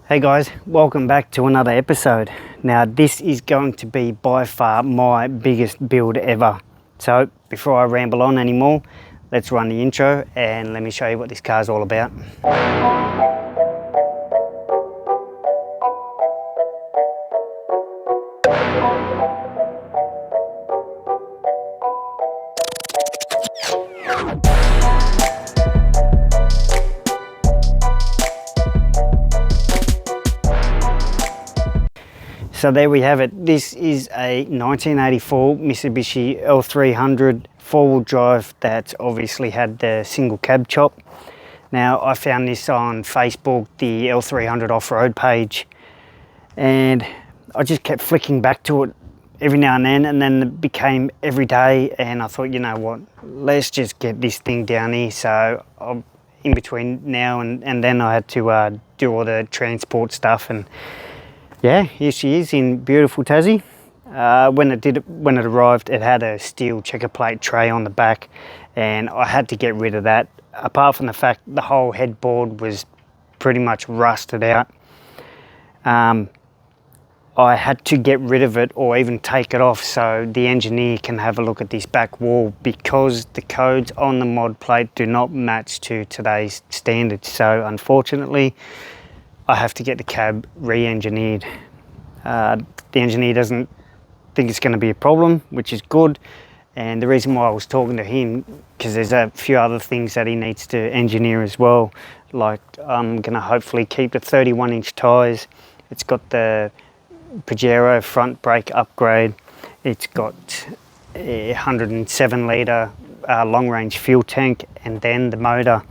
Hey guys, welcome back to another episode. Now this is going to be by far my biggest build ever. So before I ramble on anymore, let's run the intro and let me show you what this car is all about. So there we have it. This is a 1984 Mitsubishi L300 four-wheel drive that obviously had the single cab chop. Now I found this on Facebook, the L300 off-road page, and I just kept flicking back to it every now and then it became every day, and I thought, you know what, let's just get this thing down here. So in between now and then I had to do all the transport stuff, and yeah, here she is in beautiful Tassie. When it arrived, it had a steel checker plate tray on the back, and I had to get rid of that. Apart from the fact the whole headboard was pretty much rusted out, I had to get rid of it or even take it off so the engineer can have a look at this back wall, because the codes on the mod plate do not match to today's standards. So unfortunately, I have to get the cab re-engineered. The engineer doesn't think it's going to be a problem, which is good. And the reason why I was talking to him, because there's a few other things that he needs to engineer as well. Like I'm going to hopefully keep the 31-inch tyres. It's got the Pajero front brake upgrade. It's got a 107 litre long-range fuel tank, and then the motor.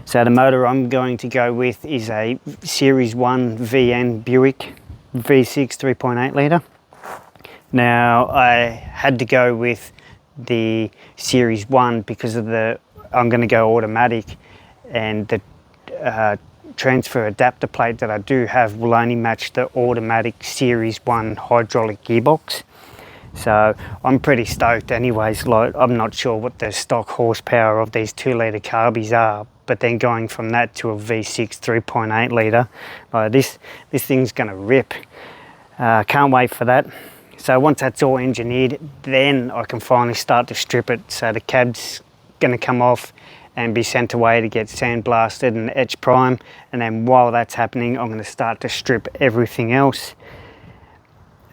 So the motor I'm going to go with is a Series 1 VN Buick V6 3.8 litre. Now I had to go with the Series 1 because of I'm going to go automatic, and the transfer adapter plate that I do have will only match the automatic Series 1 hydraulic gearbox. So I'm pretty stoked anyways. Like, I'm not sure what the stock horsepower of these 2 litre carbies are, but then going from that to a V6 3.8 litre, this thing's gonna rip. Can't wait for that. So once that's all engineered, then I can finally start to strip it. So the cab's gonna come off and be sent away to get sandblasted and etch prime, and then while that's happening, I'm gonna start to strip everything else.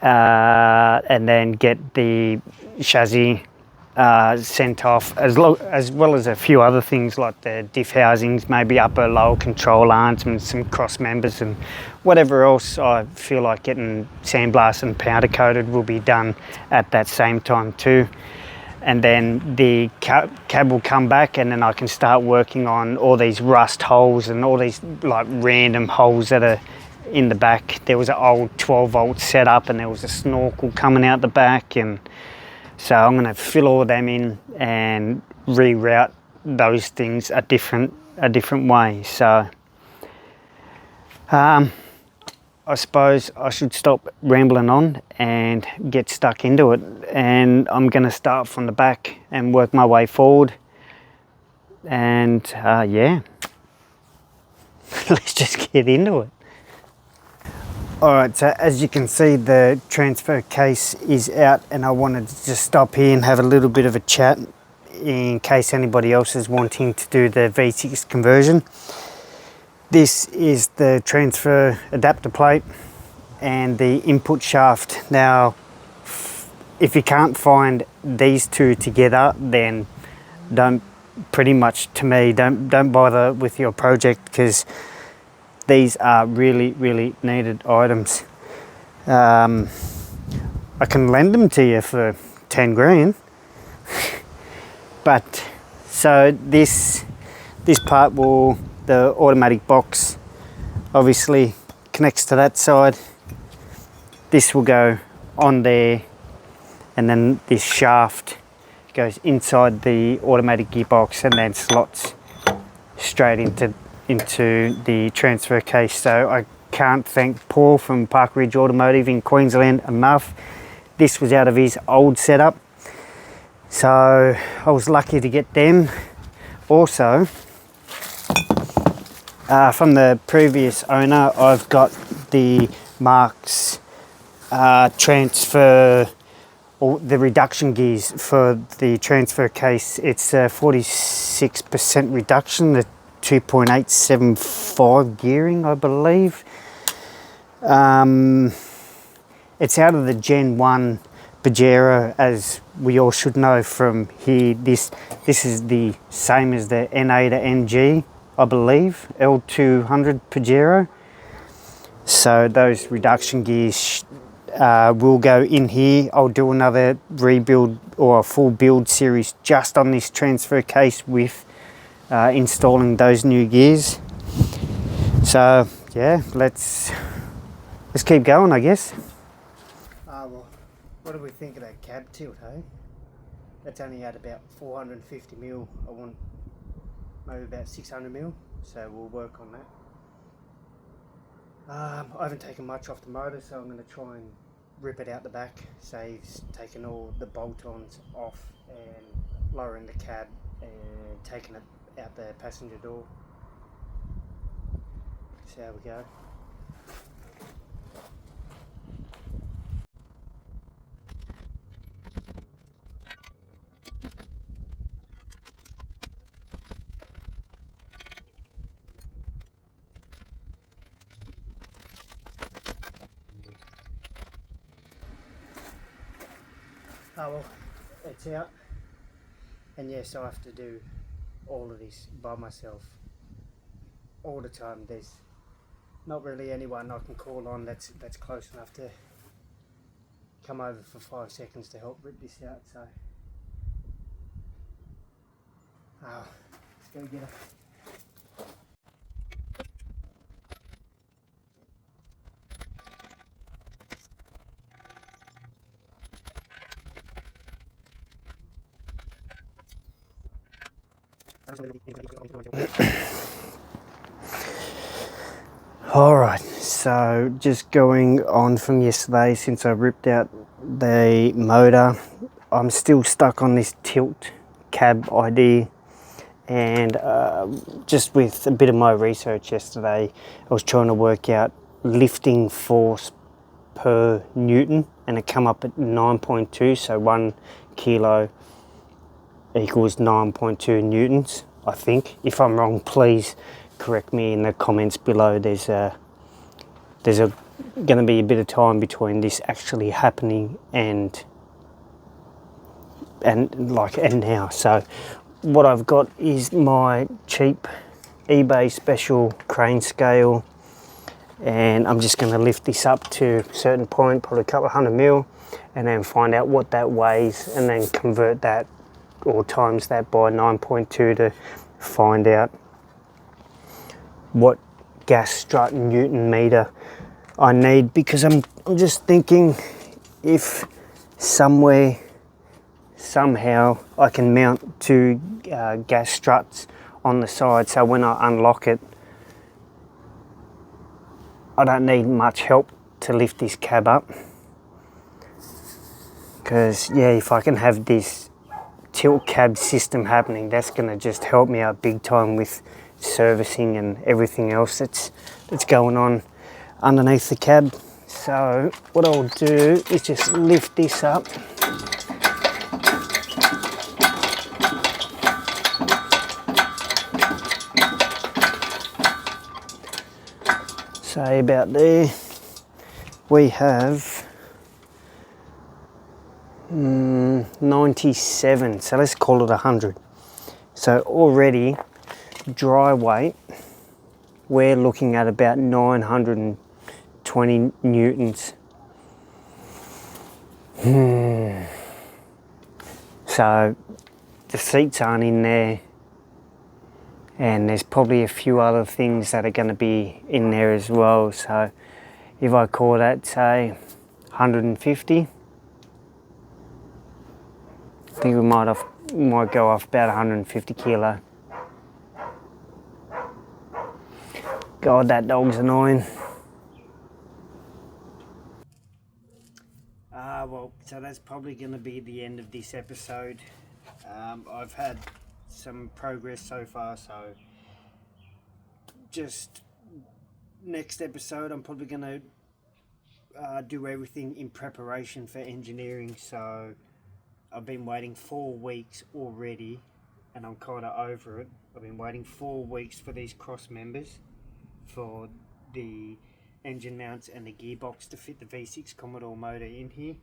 And then get the chassis sent off, as well as a few other things like the diff housings, maybe upper lower control arms and some cross members, and whatever else I feel like getting sandblasted and powder coated will be done at that same time too. And then the cab will come back, and then I can start working on all these rust holes and all these like random holes that are in the back. There was an old 12-volt setup, and there was a snorkel coming out the back, and so I'm going to fill all of them in and reroute those things a different way. So I suppose I should stop rambling on and get stuck into it, and I'm going to start from the back and work my way forward. And yeah, let's just get into it. Alright, so as you can see, the transfer case is out, and I wanted to just stop here and have a little bit of a chat in case anybody else is wanting to do the V6 conversion. This is the transfer adapter plate and the input shaft. Now, if you can't find these two together, then don't bother with your project, because these are really needed items. I can lend them to you for 10 grand. But so this part the automatic box obviously connects to that side. This will go on there, and then this shaft goes inside the automatic gearbox and then slots straight into the transfer case. So I can't thank Paul from Park Ridge Automotive in Queensland enough. This was out of his old setup, so I was lucky to get them. Also, From the previous owner, I've got the Marks transfer, or the reduction gears for the transfer case. It's a 46% reduction, the 2.875 gearing, I believe. It's out of the Gen 1 Pajero, as we all should know from here. This is the same as the NA to NG, I believe, L300 Pajero. So those reduction gears will go in here. I'll do another rebuild or a full build series just on this transfer case with installing those new gears. So yeah, let's keep going, I guess. Well, what do we think of that cab tilt, hey? That's only at about 450 mil. I want maybe about 600 mil, so we'll work on that. I haven't taken much off the motor, so I'm going to try and rip it out the back. Saves taking all the bolt-ons off and lowering the cab and taking it out the passenger door. See how we go. Oh well, it's out, and yes, I have to do all of this by myself all the time. There's not really anyone I can call on that's close enough to come over for 5 seconds to help rip this out, so let's go get it. Alright, so just going on from yesterday, since I ripped out the motor, I'm still stuck on this tilt cab idea, and just with a bit of my research yesterday, I was trying to work out lifting force per newton, and it come up at 9.2, so 1 kilo equals 9.2 newtons, I think. If I'm wrong, please correct me in the comments below. There's going to be a bit of time between this actually happening and now. So what I've got is my cheap eBay special crane scale, and I'm just going to lift this up to a certain point, probably a couple of 100 mil, and then find out what that weighs, and then convert that or times that by 9.2 to find out what gas strut newton meter I need, because I'm just thinking if somehow I can mount two gas struts on the side, so when I unlock it I don't need much help to lift this cab up. Because yeah, if I can have this tilt cab system happening, that's going to just help me out big time with servicing and everything else that's going on underneath the cab. So what I'll do is just lift this up. Say about there. We have 97, so let's call it 100. So already dry weight, we're looking at about 920 newtons. So the seats aren't in there, and there's probably a few other things that are going to be in there as well. So if I call that, say, 150, I think we might go off about 150 kilo. God, that dog's annoying. Well, so that's probably going to be the end of this episode. I've had some progress so far, so just next episode I'm probably going to do everything in preparation for engineering. So I've been waiting 4 weeks already and I'm kind of over it. I've been waiting 4 weeks for these cross members for the engine mounts and the gearbox to fit the V6 Commodore motor in here.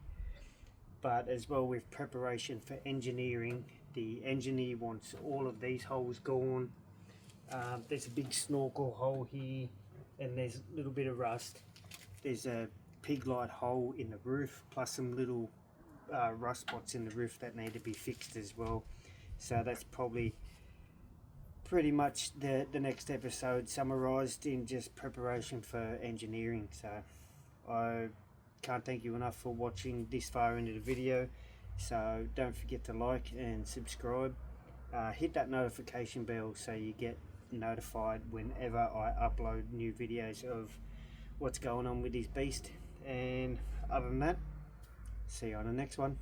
But as well, with preparation for engineering, the engineer wants all of these holes gone. There's a big snorkel hole here and there's a little bit of rust. There's a pig light hole in the roof plus some little rust spots in the roof that need to be fixed as well. So that's probably pretty much the next episode summarized in just preparation for engineering. So I can't thank you enough for watching this far into the video. So don't forget to like and subscribe. Hit that notification bell so you get notified whenever I upload new videos of what's going on with this beast. And other than that, see you on the next one.